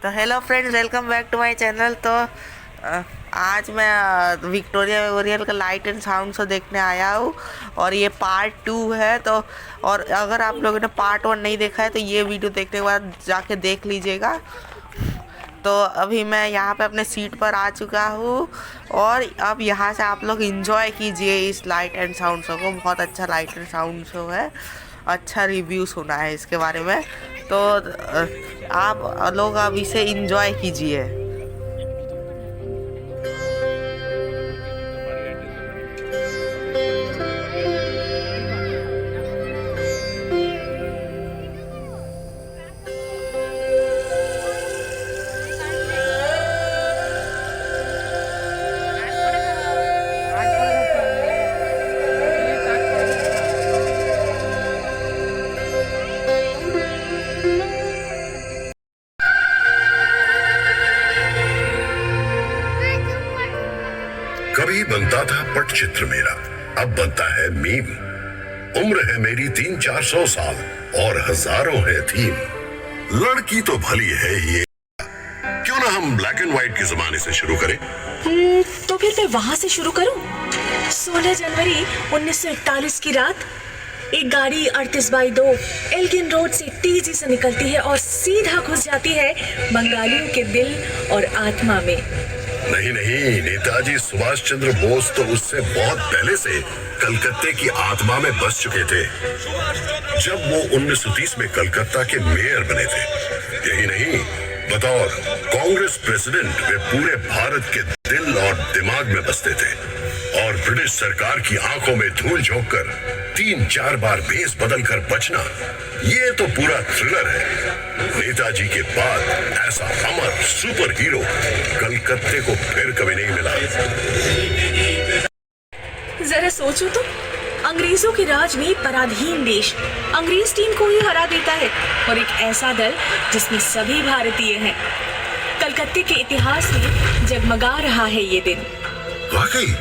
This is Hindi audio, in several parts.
तो hello friends, welcome back to my channel. तो आज मैं विक्टोरिया मेमोरियल का लाइट एंड साउंड शो देखने आया हूँ और ये पार्ट 2 है। तो और अगर आप लोगों ने पार्ट 1 नहीं देखा है तो ये वीडियो देखने के बाद जाके देख लीजिएगा। तो अभी मैं यहाँ पे अपने सीट पर आ चुका हूँ और अब यहाँ से आप लोग एंजॉय कीजिए इस लाइट एंड साउंड शो को। बहुत अच्छा लाइट एंड साउंड शो है, अच्छा रिव्यू सुना है इसके बारे में। तो आप लोग अब इसे एंजॉय कीजिए। कभी बनता था पटचित्र मेरा, अब बनता है मीम। उम्र है मेरी 300-400 साल और हजारों है थीम। लड़की तो भली है ये, क्यों ना हम ब्लैक एंड व्हाइट के जमाने से शुरू करें। तो फिर मैं वहां से शुरू करूं। 16 जनवरी 1941 की रात एक गाड़ी 38/2 एल्गिन रोड से तेजी से निकलती है और सीधा घुस जाती है बंगालियों के दिल और आत्मा में। नहीं नहीं, नेताजी सुभाष चंद्र बोस तो उससे बहुत पहले से कलकत्ते की आत्मा में बस चुके थे, जब वो 1930 में कलकत्ता के मेयर बने थे। यही नहीं, बतौर कांग्रेस प्रेसिडेंट वे पूरे भारत के दिल और दिमाग में बसते थे और ब्रिटिश सरकार की आंखों में धूल झोंककर 3-4 बार भेस बदल कर बचना, ये तो पूरा थ्रिलर है। नेताजी के बाद ऐसा अमर सुपर हीरो कलकत्ते को फिर कभी नहीं मिला। जरा सोचो तो, अंग्रेजों के राज में पराधीन देश अंग्रेज टीम को ही हरा देता है और एक ऐसा दल जिसमें सभी भारतीय हैं। कलकत्ते के इतिहास में जगमगा रहा है ये दिन। वाकई,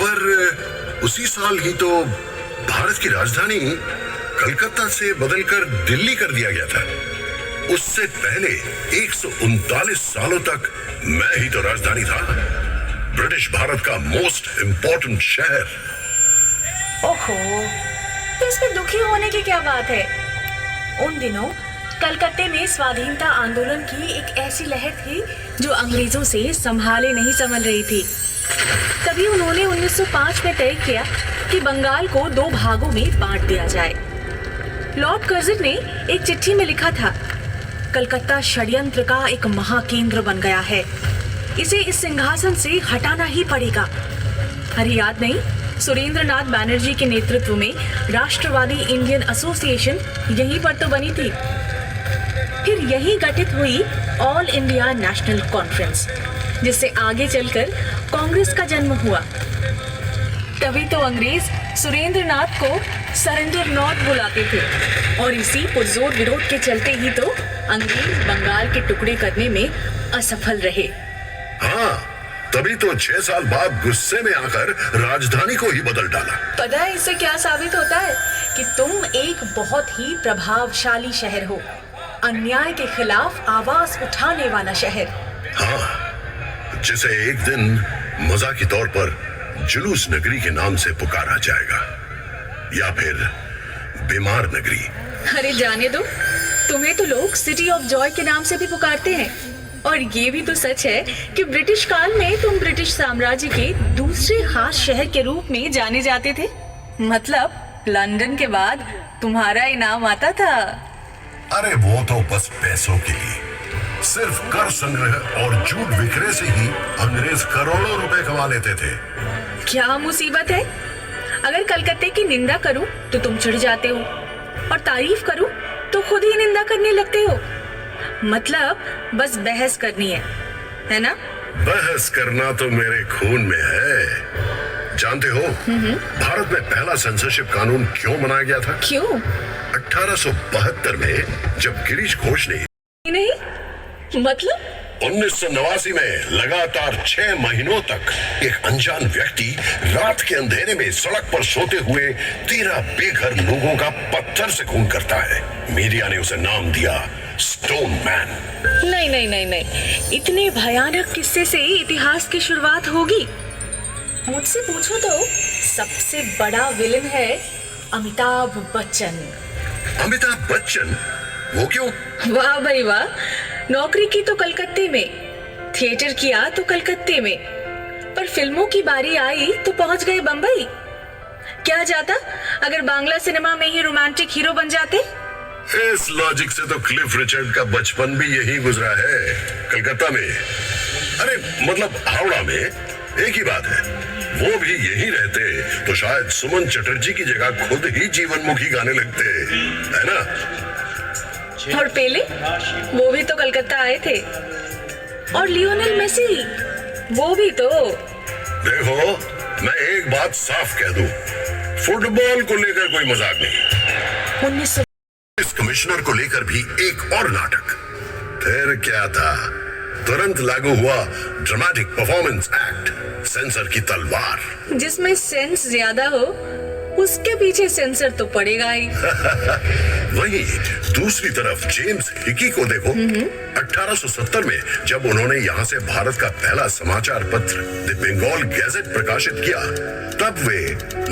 पर उसी साल ही तो भारत की राजधानी कलकत्ता से बदलकर दिल्ली कर दिया गया था। उससे पहले 139 सालों तक मैं ही तो राजधानी था, ब्रिटिश भारत का मोस्ट इंपॉर्टेंट शहर। ओहो, तो इसमें दुखी होने की क्या बात है। उन दिनों कलकत्ते में स्वाधीनता आंदोलन की एक ऐसी लहर थी जो अंग्रेजों से संभाले नहीं संभल रही थी। तभी उन्होंने 1905 में तय किया कि बंगाल को 2 भागों में बांट दिया जाए। लॉर्ड कर्जन ने एक चिट्ठी में लिखा था, कलकत्ता षड्यंत्र का एक महाकेंद्र बन गया है, इसे इस सिंहासन से हटाना ही पड़ेगा। अरे याद नहीं, सुरेंद्रनाथ बैनर्जी के नेतृत्व में राष्ट्रवादी इंडियन एसोसिएशन यहीं पर तो बनी थी। फिर यहीं गठित हुई ऑल इंडिया नेशनल कॉन्फ्रेंस, जिससे आगे चलकर कांग्रेस का जन्म हुआ। तभी तो अंग्रेज सुरेंद्रनाथ को सरेंडर नॉट बुलाते थे और इसी पुरजोर विरोध के चलते ही तो अंग्रेज बंगाल के टुकड़े करने में असफल रहे। हाँ, तभी तो 6 साल बाद गुस्से में आकर राजधानी को ही बदल डाला। पता है इससे क्या साबित होता है? कि तुम एक बहुत ही प्रभावशाली शहर हो, अन्याय के खिलाफ आवाज उठाने वाला शहर। हाँ, जिसे एक दिन मजाक के तौर पर जुलूस नगरी के नाम से पुकारा जाएगा, या फिर बीमार नगरी। अरे जाने दो, तुम्हें तो लोग सिटी ऑफ जॉय के नाम से भी पुकारते हैं। और ये भी तो सच है कि ब्रिटिश काल में तुम ब्रिटिश साम्राज्य के दूसरे खास शहर के रूप में जाने जाते थे। मतलब लंदन के बाद तुम्हारा इनाम आता था। अरे वो तो बस पैसों के लिए, सिर्फ कर संग्रह और झूठ विक्रय से ही अंग्रेज करोड़ों रुपए कमा लेते थे। क्या मुसीबत है, अगर कलकत्ते की निंदा करूं तो तुम चिढ़ जाते हो और तारीफ करूं तो खुद ही निंदा करने लगते हो। मतलब बस बहस करनी है ना? बहस करना तो मेरे खून में है। जानते हो भारत में पहला सेंसरशिप कानून क्यों बनाया गया था? क्यों? 1872 में, जब गिरीश घोष ने नहीं मतलब 1989 में लगातार 6 महीनों तक एक अनजान व्यक्ति रात के अंधेरे में सड़क पर सोते हुए 13 बेघर लोगों का पत्थर से खून करता है। मीडिया ने उसे नाम दिया स्टोन मैन। नहीं नहीं नहीं नहीं, इतने भयानक किस्से से इतिहास की शुरुआत होगी? मुझसे पूछो तो सबसे बड़ा विलन है अमिताभ बच्चन। अमिताभ बच्चन? वो क्यों? वाह भाई वाह, नौकरी की तो कलकत्ते में, थिएटर किया तो कलकत्ते में, पर फिल्मों की बारी आई तो पहुंच गए बंबई। क्या जाता अगर बांग्ला सिनेमा में ही रोमांटिक हीरो बन जाते? इस लॉजिक से तो क्लिफ रिचर्ड का बचपन भी यही गुजरा है, कलकत्ता में। अरे मतलब हावड़ा में, एक ही बात है। वो भी यही रहते तो शायद सुमन चटर्जी की जगह खुद ही जीवनमुखी गाने लगते, है ना? और पेले, वो भी तो कलकत्ता आए थे। और लियोनेल मेसी, वो भी तो। देखो, मैं एक बात साफ कह दूं, फुटबॉल को लेकर कोई मजाक नहीं। 1900 इस कमिश्नर को लेकर भी एक और नाटक। फिर क्या था? तुरंत लागू हुआ ड्रामेटिक परफॉर्मेंस एक्ट, सेंसर की तलवार। जिसमें सेंस ज्यादा हो उसके पीछे सेंसर तो पड़ेगा ही। वहीं दूसरी तरफ जेम्स हिकी को देखो। 1870 में जब उन्होंने यहाँ से भारत का पहला समाचार पत्र द बंगाल गैजेट प्रकाशित किया, तब वे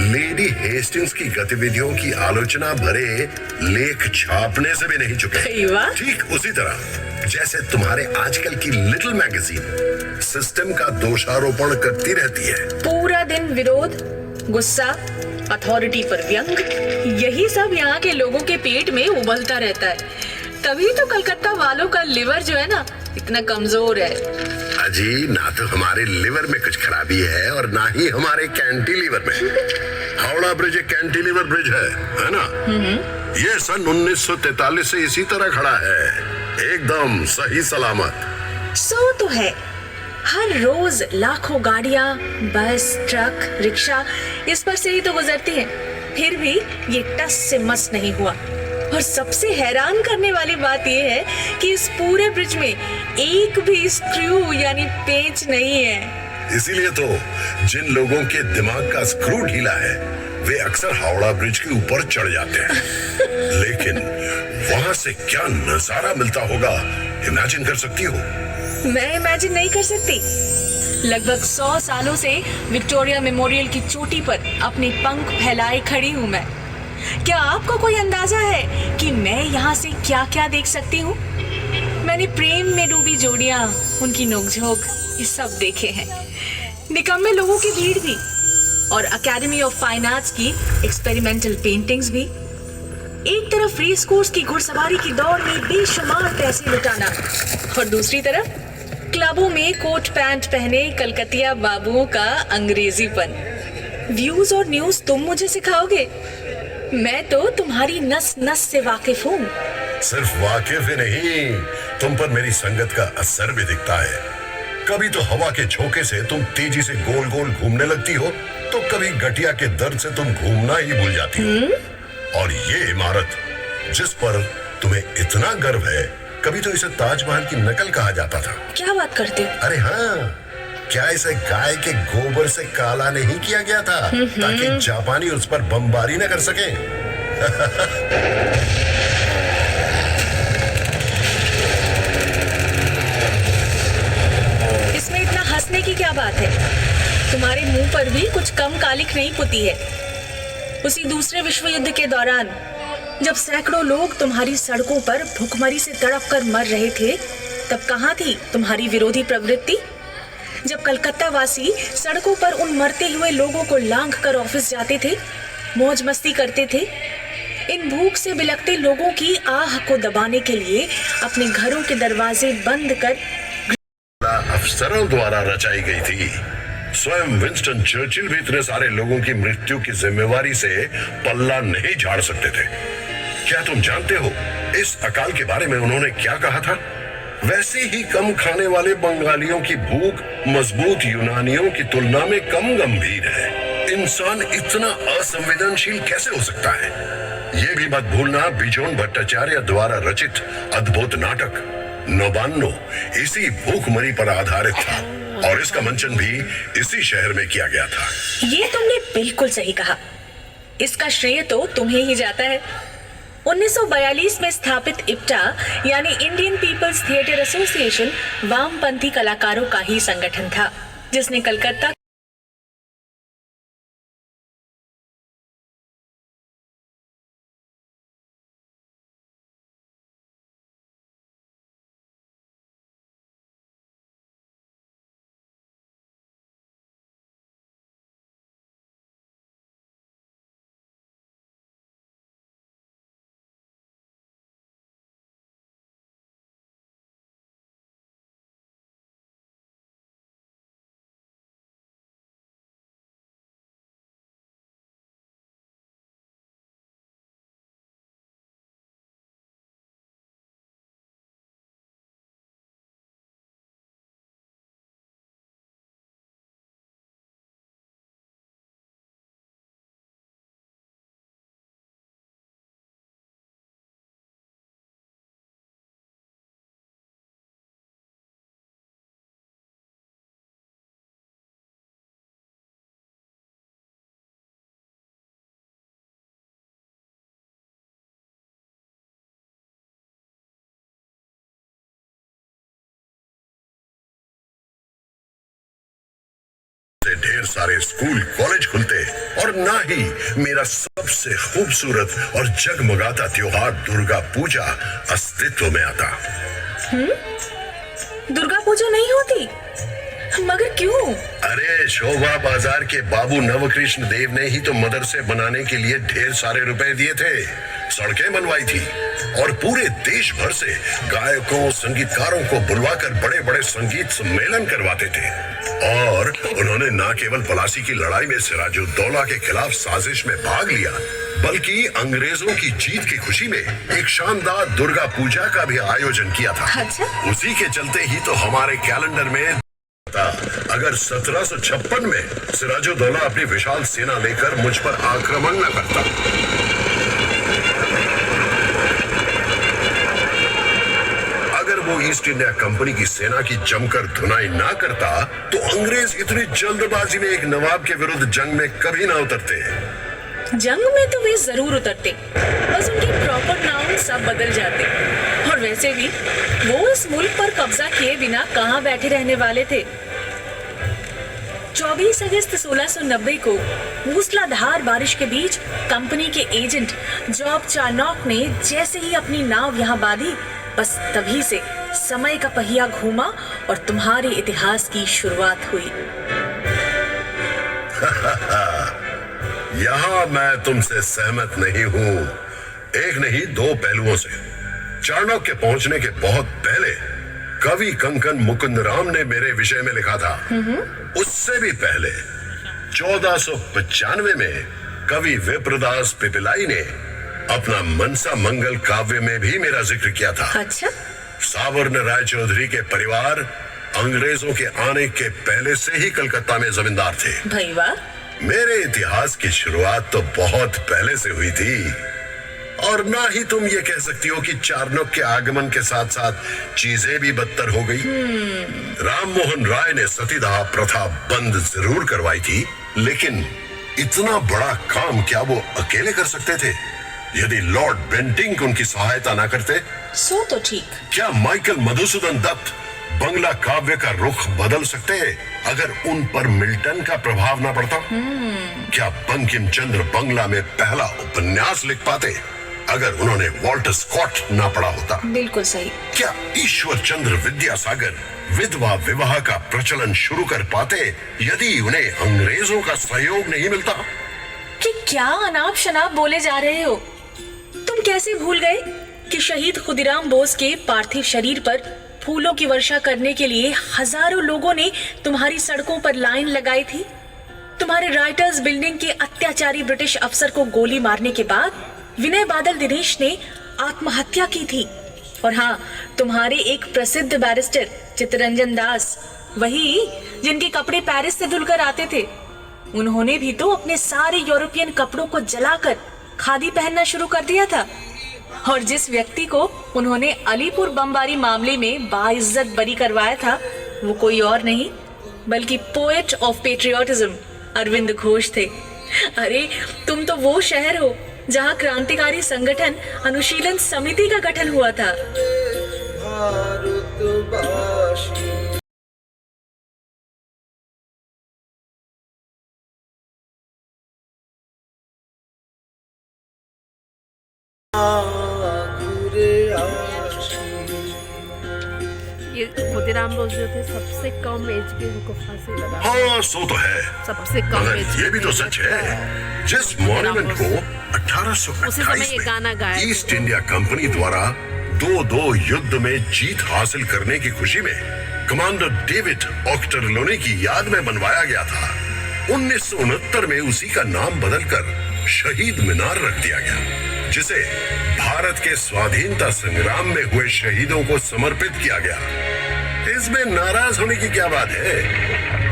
लेडी हेस्टिंग्स की गतिविधियों की आलोचना भरे लेख छापने से भी नहीं चुके। वाह। ठीक उसी तरह जैसे तुम्हारे आजकल की लिटिल मैगजीन सिस्टम का दोषारोपण करती रहती है। पूरा दिन विरोध, गुस्सा, अथॉरिटी पर व्यंग, यही सब यहाँ के लोगों के पेट में उबलता रहता है। तभी तो कलकत्ता वालों का लिवर जो है ना, इतना कमजोर है। अजी, ना तो हमारे लिवर में कुछ खराबी है और ना ही हमारे कैंटिलीवर में। हावड़ा ब्रिज एक कैंटिलीवर ब्रिज है ना? ये सन 1943 से इसी तरह खड़ा है, एकदम सही सलामत। सो तो है, हर रोज लाखों गाड़ियां, बस, ट्रक, रिक्शा इस पर से ही तो गुजरती हैं। फिर भी ये टस से मस नहीं हुआ। और सबसे हैरान करने वाली बात ये है कि इस पूरे ब्रिज में एक भी स्क्रू यानी पेंच नहीं है। इसीलिए तो जिन लोगों के दिमाग का स्क्रू ढीला है वे अक्सर हावड़ा ब्रिज के ऊपर चढ़ जाते हैं। लेकिन वहां से क्या नजारा मिलता होगा, इमेजिन कर सकती हो? मैं इमेजिन नहीं कर सकती। लगभग 100 सालों से विक्टोरिया मेमोरियल की चोटी पर अपने पंख फैलाए खड़ी हूँ मैं। क्या आपको कोई अंदाजा है कि मैं यहाँ से क्या क्या देख सकती हूँ? मैंने प्रेम में डूबी जोड़ियाँ, उनकी नोकझोंक, ये सब देखे हैं। निकम्मे लोगों की भीड़ भी, और अकेडमी ऑफ फाइन आर्ट्स की एक्सपेरिमेंटल पेंटिंग्स भी। एक तरफ रेस कोर्स की घुड़सवारी की दौड़ में बेशुमार पैसे लुटाना, और दूसरी तरफ क्लबों में कोट पैंट पहने कलकतिया बाबुओं का अंग्रेजीपन। व्यूज और न्यूज तुम मुझे सिखाओगे? मैं तो तुम्हारी नस नस से वाकिफ हूँ। सिर्फ वाकिफ ही नहीं, तुम पर मेरी संगत का असर भी दिखता है। कभी तो हवा के झोंके से तुम तेजी से गोल गोल घूमने लगती हो, तो कभी गठिया के दर्द से तुम घूमना ही भूल जाती हो। और ये इमारत जिस पर तुम्हें इतना गर्व है, कभी तो इसे ताजमहल की नकल कहा जाता था। क्या बात करते हो? अरे हाँ, क्या इसे गाय के गोबर से काला नहीं किया गया था ताकि जापानी उस पर बमबारी न कर सके? इसमें इतना हंसने की क्या बात है? तुम्हारे मुंह पर भी कुछ कम कालिख नहीं पुती है। उसी दूसरे विश्व युद्ध के दौरान जब सैकड़ों लोग तुम्हारी सड़कों पर भूखमरी से तड़प कर मर रहे थे, तब कहाँ थी तुम्हारी विरोधी प्रवृत्ति? जब कलकत्ता वासी सड़कों पर उन मरते हुए लोगों को लांघ कर ऑफिस जाते थे, मौज मस्ती करते थे, इन भूख से बिलखते लोगों की आह को दबाने के लिए अपने घरों के दरवाजे बंद कर अफसरों द्वारा रचाई गई थी। स्वयं विंस्टन चर्चिल भी इतने सारे लोगों की मृत्यु की जिम्मेवारी से पल्ला नहीं झाड़ सकते थे। क्या तुम जानते हो इस अकाल के बारे में उन्होंने क्या कहा था? वैसे ही कम खाने वाले बंगालियों की भूख मजबूत यूनानियों की तुलना में कम गंभीर है। इंसान इतना असंवेदनशील कैसे हो सकता है? ये भी मत भूलना, बिजोन भट्टाचार्य द्वारा रचित अद्भुत नाटक नौबान्नो इसी भूखमरी पर आधारित था, और इसका मंचन भी इसी शहर में किया गया था। ये तुमने बिल्कुल सही कहा। इसका श्रेय तो तुम्हें ही जाता है। 1942 में स्थापित इप्टा यानी इंडियन पीपल्स थिएटर एसोसिएशन वामपंथी कलाकारों का ही संगठन था, जिसने कलकत्ता से ढेर सारे स्कूल कॉलेज खुलते और ना ही मेरा सबसे खूबसूरत और जगमगाता त्योहार दुर्गा पूजा अस्तित्व में आता। दुर्गा पूजा नहीं होती, मगर क्यों? अरे शोभा बाजार के बाबू नवकृष्ण देव ने ही तो मदरसे बनाने के लिए ढेर सारे रुपए दिए थे, सड़कें बनवाई थी और पूरे देश भर से गायकों संगीतकारों को बुलवाकर बड़े बड़े संगीत सम्मेलन करवाते थे। और उन्होंने न केवल पलासी की लड़ाई में सिराजुद्दौला के खिलाफ साजिश में भाग लिया, बल्कि अंग्रेजों की जीत की खुशी में एक शानदार दुर्गा पूजा का भी आयोजन किया था। अच्छा? उसी के चलते ही तो हमारे कैलेंडर में अगर 1756 में सिराजुद्दौला अपनी विशाल सेना लेकर मुझ पर आक्रमण न करता, अगर वो ईस्ट इंडिया कंपनी की सेना की जमकर धुनाई ना करता, तो अंग्रेज इतनी जल्दबाजी में एक नवाब के विरुद्ध जंग में कभी ना उतरते। जंग में तो वे जरूर उतरते, बस उनके प्रॉपर नाउन सब बदल जाते। और वैसे भी वो इस मुल्क पर कब्जा किए बिना कहां बैठे रहने वाले थे। 24 अगस्त 1690 को मूसलाधार बारिश के बीच कंपनी के एजेंट जॉब चार्नॉक ने जैसे ही अपनी नाव यहाँ बांधी, बस तभी से समय का पहिया घूमा और तुम्हारे इतिहास की शुरुआत हुई। यहाँ मैं तुमसे सहमत नहीं हूँ, एक नहीं दो पहलुओं से। चाणक्य के पहुंचने के बहुत पहले कवि कंकन मुकुंदराम ने मेरे विषय में लिखा था। उससे भी पहले 1495 में कवि विप्रदास पिपिलाई ने अपना मनसा मंगल काव्य में भी मेरा जिक्र किया था। अच्छा? सावर्ण राय चौधरी के परिवार अंग्रेजों के आने के पहले से ही कलकत्ता में जमींदार थे। भाई वाह! मेरे इतिहास की शुरुआत तो बहुत पहले से हुई थी। और ना ही तुम ये कह सकती हो कि चाणक्य के आगमन के साथ साथ चीजें भी बदतर हो गई। राम मोहन राय ने सतीदाह प्रथा बंद जरूर करवाई थी, लेकिन इतना बड़ा काम क्या वो अकेले कर सकते थे? यदि लॉर्ड बेंटिंक उनकी सहायता ना करते, सो तो ठीक। क्या माइकल मधुसूदन दत्त बंगला काव्य का रुख बदल सकते हैं अगर उन पर मिल्टन का प्रभाव ना पड़ता? क्या बंकिम चंद्र बंगला में पहला उपन्यास लिख पाते अगर उन्होंने वॉल्टर स्कॉट ना पढ़ा होता? बिल्कुल सही। क्या ईश्वर चंद्र विद्यासागर विधवा विवाह का प्रचलन शुरू कर पाते यदि उन्हें अंग्रेजों का सहयोग नहीं मिलता? कि क्या अनाप शनाप बोले जा रहे हो? तुम कैसे भूल गए कि शहीद खुदीराम बोस के पार्थिव शरीर पर फूलों की वर्षा करने के लिए हजारों लोगों ने तुम्हारी सड़कों पर लाइन लगाई थी। तुम्हारे राइटर्स बिल्डिंग के अत्याचारी ब्रिटिश अफसर को गोली मारने के बाद विनय बादल दिनेश ने आत्महत्या की थी। और हाँ, तुम्हारे एक प्रसिद्ध बैरिस्टर चित्तरंजन दास, वही जिनके कपड़े पेरिस से धुलकर आते थे, उन्होंने भी तो अपने सारे यूरोपियन कपड़ों को जलाकर खादी पहनना शुरू कर दिया था। और जिस व्यक्ति को उन्होंने अलीपुर बमबारी मामले में बाइज्जत बरी करवाया था, वो कोई और नहीं बल्कि poet of patriotism Aurobindo Ghosh थे। अरे तुम तो वो शहर हो जहां क्रांतिकारी संगठन अनुशीलन समिति का गठन हुआ था। ये खुदीराम बोस जो थे सबसे कम एज के उनको फांसी लगा। हाँ सो तो है, सबसे कम मगर एज ये भी तो सच है, जिस मॉन्यूमेंट को उसी समय ये गाना 1828 गाया में ईस्ट इंडिया कंपनी द्वारा दो युद्ध में जीत हासिल करने की खुशी में कमांडर डेविड ऑक्टरलोनी की याद में बनवाया गया था। 1969 में उसी का नाम बदलकर शहीद मीनार रख दिया गया, जिसे भारत के स्वाधीनता संग्राम में हुए शहीदों को समर्पित किया गया। इसमें नाराज होने की क्या बात है?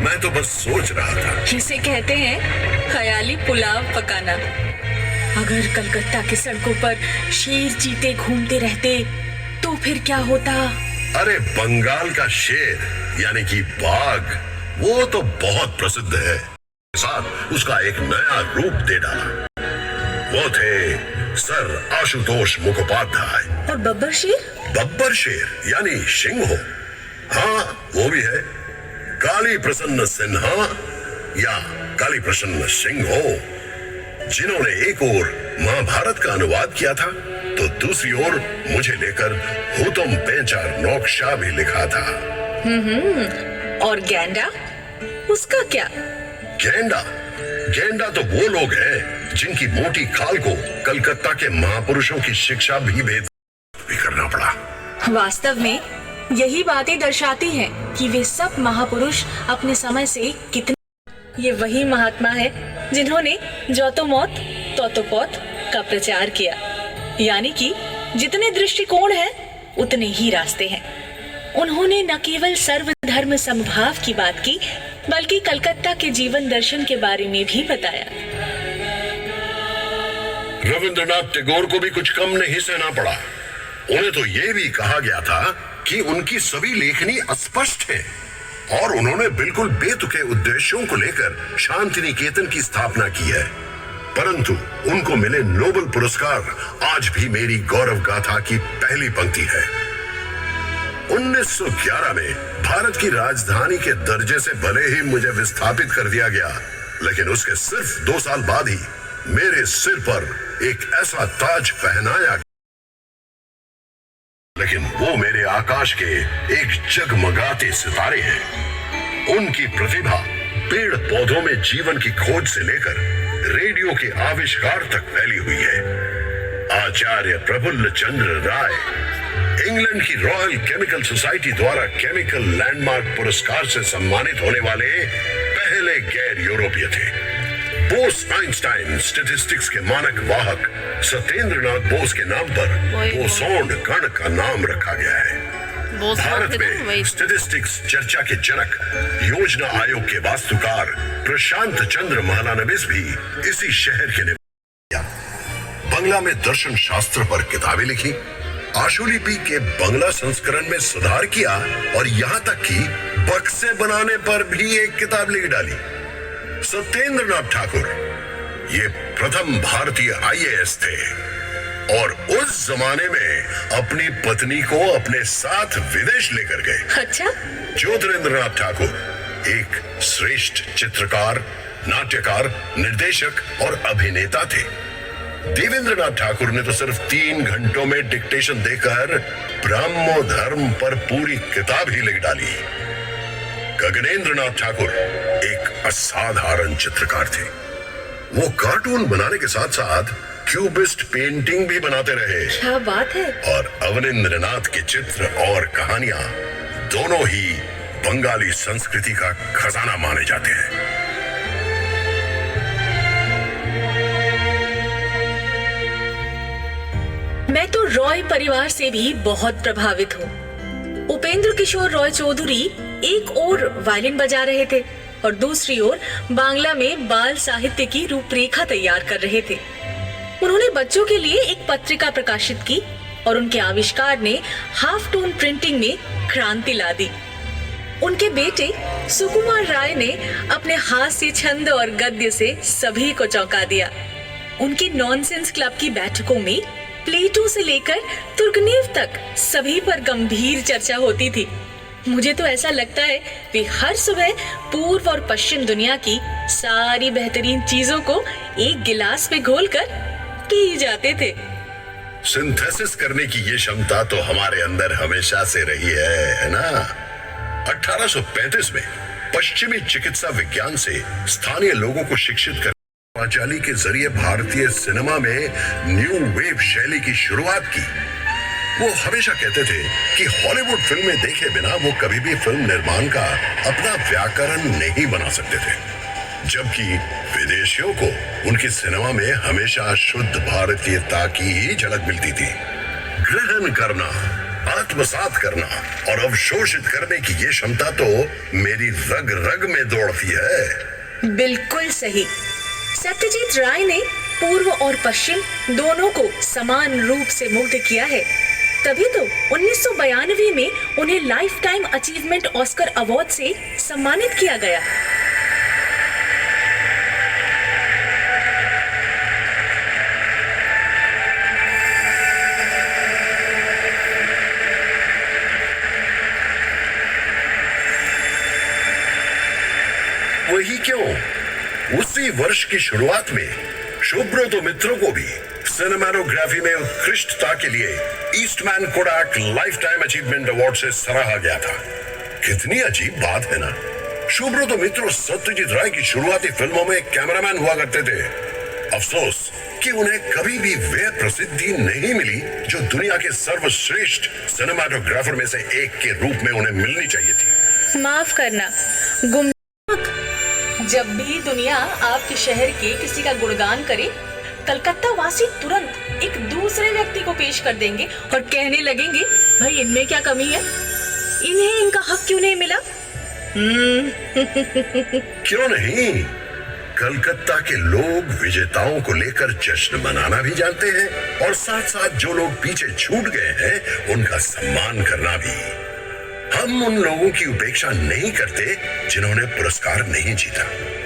मैं तो बस सोच रहा था। इसे कहते हैं ख्याली पुलाव पकाना। अगर कलकत्ता की सड़कों पर शेर चीते घूमते रहते तो फिर क्या होता? अरे बंगाल का शेर यानी कि बाघ, वो तो बहुत प्रसिद्ध है, साथ उसका एक नया रूप दे डाला। वो थे सर आशुतोष मुखोपाध्याय। और बब्बर शेर? बब्बर शेर यानी सिंह, हाँ वो भी है। काली प्रसन्न सिन्हा या काली प्रसन्न सिंह, जिन्होंने एक ओर महाभारत का अनुवाद किया था तो दूसरी ओर मुझे लेकर हुतुम पेंचार नौकशा भी लिखा था। और गेंडा, उसका क्या? गेंडा तो वो लोग हैं जिनकी मोटी खाल को कलकत्ता के महापुरुषों की शिक्षा भी भेद भी करना पड़ा। वास्तव में यही बातें दर्शाती हैं कि वे सब महापुरुष अपने समय से कितने। ये वही महात्मा है जिन्होंने जो तो मौत तो पौत का प्रचार किया, यानी कि जितने दृष्टिकोण है उतने ही रास्ते हैं। उन्होंने न केवल सर्वधर्म समभाव की बात की, बल्कि कलकत्ता के जीवन दर्शन के बारे में भी बताया। रविंद्रनाथ टैगोर को भी कुछ कम नहीं सहना पड़ा। उन्हें तो ये भी कहा गया था कि उनकी सभी लेखनी अस्पष्ट है और उन्होंने बिल्कुल बेतुके उद्देश्यों को लेकर शांति निकेतन की स्थापना की है। परंतु उनको मिले नोबेल पुरस्कार आज भी मेरी गौरव गाथा की पहली पंक्ति है। 1911 में भारत की राजधानी के दर्जे से भले ही मुझे विस्थापित कर दिया गया, लेकिन उसके सिर्फ 2 साल बाद ही मेरे सिर पर एक ऐसा ताज पहनाया, लेकिन वो मेरे आकाश के एक जगमगाते सितारे हैं। उनकी प्रतिभा पेड़ पौधों में जीवन की खोज से लेकर रेडियो के आविष्कार तक फैली हुई है। आचार्य प्रफुल्ल चंद्र राय इंग्लैंड की रॉयल केमिकल सोसाइटी द्वारा केमिकल लैंडमार्क पुरस्कार से सम्मानित होने वाले पहले गैर यूरोपीय थे। बोस आइंस्टाइन स्टैटिस्टिक्स के मानक वाहक सत्येंद्रनाथ बोस के नाम पर बोसोन कण का नाम रखा गया है। भारत में स्टैटिस्टिक्स चर्चा के जनक योजना आयोग के वास्तुकार प्रशांत चंद्र महालानबिस भी इसी शहर के निवासी। बंगला में दर्शन शास्त्र पर किताबें लिखी, आशुलिपि के बंगला संस्करण में सुधार किया और यहाँ तक कि बक्से बनाने पर भी एक किताब लिख डाली। सत्येंद्रनाथ ठाकुर ये प्रथम भारतीय आईएएस थे और उस जमाने में अपनी पत्नी को अपने साथ विदेश लेकर गए। अच्छा? ज्योतिरेंद्रनाथ ठाकुर एक श्रेष्ठ चित्रकार, नाट्यकार, निर्देशक और अभिनेता थे। देवेंद्रनाथ ठाकुर ने तो सिर्फ 3 घंटों में डिक्टेशन देकर ब्राह्मो धर्म पर पूरी किताब ही लिख डाली। गगनेंद्रनाथ ठाकुर एक असाधारण चित्रकार थे। वो कार्टून बनाने के साथ साथ क्यूबिस्ट पेंटिंग भी बनाते रहे। क्या बात है। और अवनींद्रनाथ के चित्र और कहानियां दोनों ही बंगाली संस्कृति का खजाना माने जाते हैं। मैं तो रॉय परिवार से भी बहुत प्रभावित हूँ। उपेंद्र किशोर रॉय चौधरी एक ओर वायलिन बजा रहे थे और दूसरी ओर बांग्ला में बाल साहित्य की रूपरेखा तैयार कर रहे थे। उन्होंने बच्चों के लिए एक पत्रिका प्रकाशित की और उनके आविष्कार ने हाफ टोन प्रिंटिंग में क्रांति ला दी। उनके बेटे सुकुमार राय ने अपने हास्य छंद और गद्य से सभी को चौंका दिया। उनके नॉनसेंस क्लब की बैठकों में प्लेटो से लेकर तुर्गनेव तक सभी पर गंभीर चर्चा होती थी। मुझे तो ऐसा लगता है वे हर सुबह पूर्व और पश्चिम दुनिया की सारी बेहतरीन चीजों को एक गिलास में घोलकर पी जाते थे। सिंथेसिस करने की ये क्षमता तो हमारे अंदर हमेशा से रही है ना? 1835 में पश्चिमी चिकित्सा विज्ञान से स्थानीय लोगों को शिक्षित कर पांचाली के जरिए भारतीय सिनेमा में न्यू वेव शैली की शुरुआत की। वो हमेशा कहते थे कि हॉलीवुड फिल्में देखे बिना वो कभी भी फिल्म निर्माण का अपना व्याकरण नहीं बना सकते थे, जबकि विदेशियों को उनके सिनेमा में हमेशा शुद्ध भारतीयता की ही झलक मिलती थी। ग्रहण करना, आत्मसात करना और अवशोषित करने की ये क्षमता तो मेरी रग रग में दौड़ती है। बिल्कुल सही। सत्यजीत राय ने पूर्व और पश्चिम दोनों को समान रूप से मुग्ध किया है। तभी तो 1992 में उन्हें life time achievement Oscar award से सम्मानित किया गया। वही क्यों, उसी वर्ष की शुरुआत में सुब्रतो मित्रों को भी सिनेमाटोग्राफी में उत्कृष्टता के लिए Eastman कोडाक life time achievement award से सराहा गया था। कितनी अजीब बात है ना। सुब्रतो मित्रों सत्यजीत राय की शुरुआती फिल्मों में कैमरामैन हुआ करते थे। अफसोस कि उन्हें कभी भी वह प्रसिद्धि नहीं मिली जो दुनिया के सर्वश्रेष्ठ सिनेमाटोग्राफर में से एक के रूप में उन्हें मिलनी चाहिए थी। माफ करना, जब भी दुनिया आपके शहर के किसी का गुणगान करे, कलकत्ता वासी तुरंत एक दूसरे व्यक्ति को पेश कर देंगे और कहने लगेंगे, भाई इनमें क्या कमी है, इन्हें इनका हक क्यों नहीं मिला? क्यों नहीं, कलकत्ता के लोग विजेताओं को लेकर जश्न मनाना भी जानते हैं और साथ साथ जो लोग पीछे छूट गए हैं उनका सम्मान करना भी। हम उन लोगों की उपेक्षा नहीं करते जिन्होंने पुरस्कार नहीं जीता,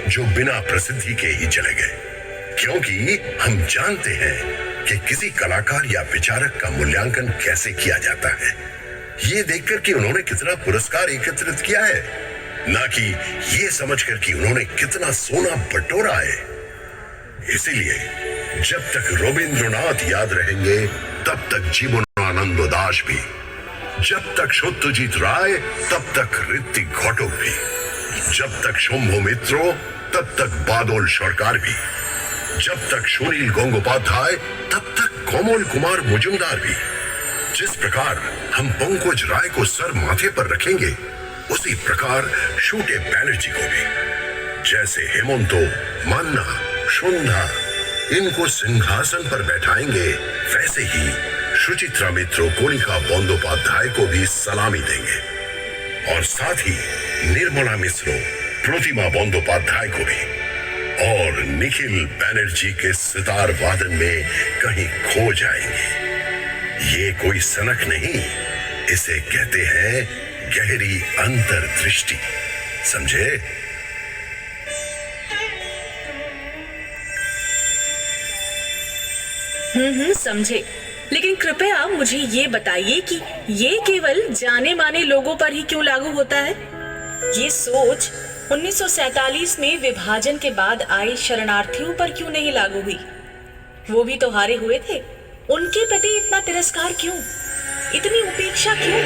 जो बिना प्रसिद्धि के ही चले गए, क्योंकि हम जानते हैं कि किसी कलाकार या विचारक का मूल्यांकन कैसे किया जाता है ये देखकर कि उन्होंने कितना पुरस्कार एकत्रित किया है, ना कि ये समझकर कि उन्होंने कितना सोना बटोरा है। इसीलिए जब तक रविंद्रनाथ याद रहेंगे तब तक जीवनानंद दास भी, जब तक सत्यजीत राय तब तक ऋतिक घटक भी, जब तक शंभु मित्रो तब तक बादल सरकार भी, जब तक सुनील गंगोपाध्याय तब तक कोमल कुमार मुजुमदार भी। जिस प्रकार हम पंकज राय को सर माथे पर रखेंगे उसी प्रकार शूटे बैनर्जी को भी। जैसे हेमंतो, मान्ना, सुंधा इनको सिंहासन पर बैठाएंगे, वैसे ही सुचित्रा मित्रो, कोनिका बंदोपाध्याय को भी सलामी देंगे और साथ ही निर्मला मिश्रो, प्रतिमा बंदोपाध्याय को भी, और निखिल बैनर्जी के सितार वादन में कहीं खो जाएंगे। ये कोई सनक नहीं, इसे कहते हैं गहरी अंतर्दृष्टि, समझे? समझे। लेकिन कृपया मुझे ये बताइए कि ये केवल जाने माने लोगों पर ही क्यों लागू होता है? ये सोच 1947 में विभाजन के बाद आए शरणार्थियों पर क्यों नहीं लागू हुई? वो भी तो हारे हुए थे। उनके प्रति इतना तिरस्कार क्यों, इतनी उपेक्षा क्यों?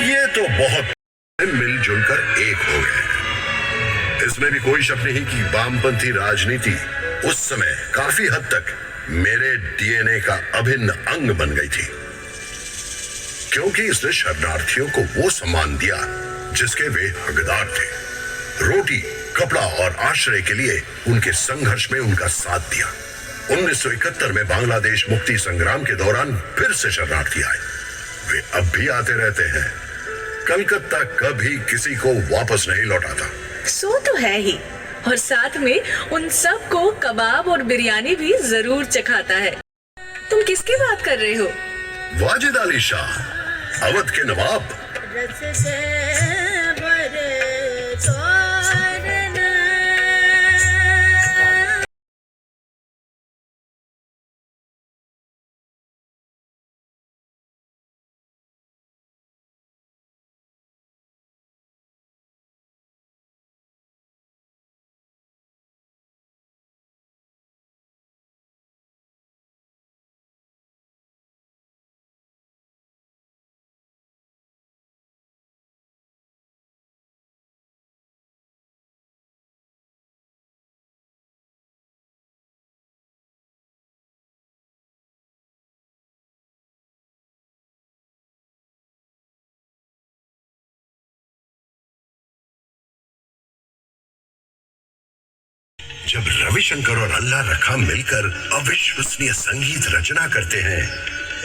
ये तो बहुत मिलजुल कर एक हो गए। इसमें भी कोई शक नहीं कि वामपंथी राजनीति उस समय काफी हद तक मेरे डीएनए का अभिन्न अंग बन गई थी, क्योंकि इसने शरणार्थियों को वो सम्मान दिया जिसके वे हकदार थे। रोटी, कपड़ा और आश्रय के लिए उनके संघर्ष में उनका साथ दिया। 1971 में बांग्लादेश मुक्ति संग्राम के दौरान फिर से शरणार्थी आए, वे अब भी आते रहते हैं। कलकत्ता कभी किसी को वापस नहीं लौटाता। सो तो है ही, और साथ में उन सब को कबाब और बिरयानी भी जरूर चखाता है। तुम किसकी बात कर रहे हो? वाजिद अली शाह, अवध के नवाब। जब रविशंकर और अल्लाह रखा मिलकर अविश्वसनीय संगीत रचना करते हैं,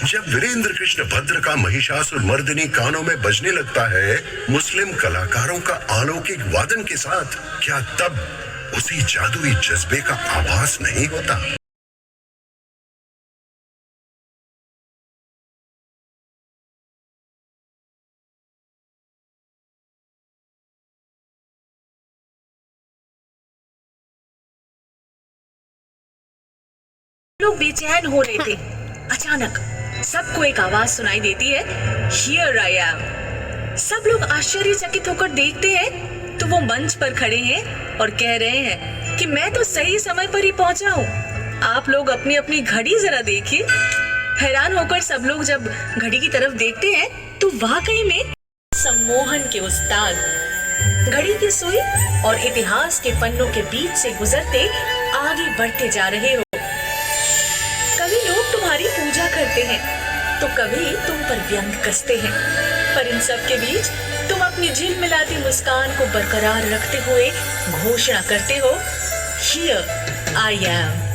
जब वीरेंद्र कृष्ण भद्र का महिषासुर मर्दिनी कानों में बजने लगता है मुस्लिम कलाकारों का अलौकिक वादन के साथ, क्या तब उसी जादुई जज्बे का आभास नहीं होता? लोग बेचैन हो रहे थे। अचानक सबको एक आवाज सुनाई देती है, हियर आई एम। सब लोग आश्चर्यचकित होकर देखते हैं तो वो मंच पर खड़े हैं और कह रहे हैं कि मैं तो सही समय पर ही पहुंचा हूँ। आप लोग अपनी अपनी घड़ी जरा देखिए। हैरान होकर सब लोग जब घड़ी की तरफ देखते हैं तो वाकई में सम्मोहन के उस्ताद घड़ी की सुई और इतिहास के पन्नों के बीच से गुजरते आगे बढ़ते जा रहे हो। कभी लोग तुम्हारी पूजा करते हैं तो कभी तुम पर व्यंग कसते हैं, पर इन सब के बीच तुम अपनी झिलमिलाती मुस्कान को बरकरार रखते हुए घोषणा करते हो, हियर आई एम।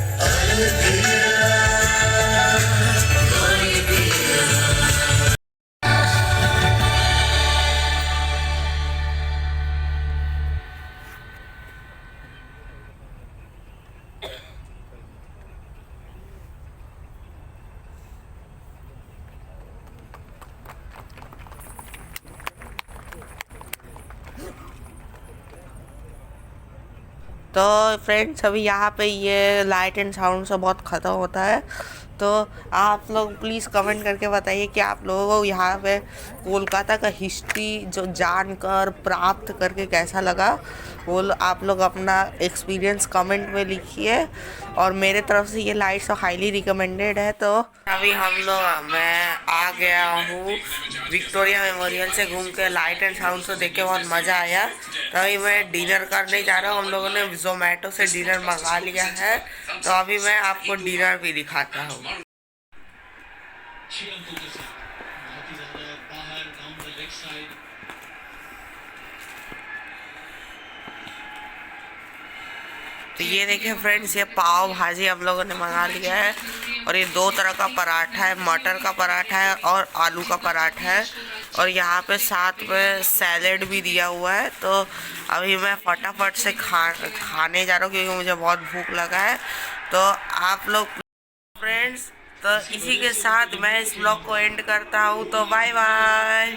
तो फ्रेंड्स अभी यहाँ पे ये लाइट एंड साउंड से बहुत ख़त्म होता है, तो आप लोग प्लीज़ कमेंट करके बताइए कि आप लोगों को यहाँ पे कोलकाता का हिस्ट्री जो जानकर प्राप्त करके कैसा लगा। वो आप लोग अपना एक्सपीरियंस कमेंट में लिखिए, और मेरे तरफ से ये लाइट्स हाईली रिकमेंडेड है। तो अभी मैं आ गया हूँ विक्टोरिया मेमोरियल से घूम के, लाइट एंड साउंड से देख के बहुत मज़ा आया। तो अभी मैं डिनर करने जा रहा हूँ। हम लोगों ने जोमेटो से डिनर मंगा लिया है, तो अभी मैं आपको डिनर भी दिखाता हूँ। तो ये देखिए फ्रेंड्स, ये पाव भाजी हम लोगों ने मंगा लिया है, और ये 2 तरह का पराठा है, मटर का पराठा है और आलू का पराठा है, और यहाँ पे साथ में सैलेड भी दिया हुआ है। तो अभी मैं फटाफट से खाने जा रहा हूँ क्योंकि मुझे बहुत भूख लगा है। तो आप लोग फ्रेंड्स, तो इसी के साथ मैं इस ब्लॉग को एंड करता हूँ। तो बाय बाय।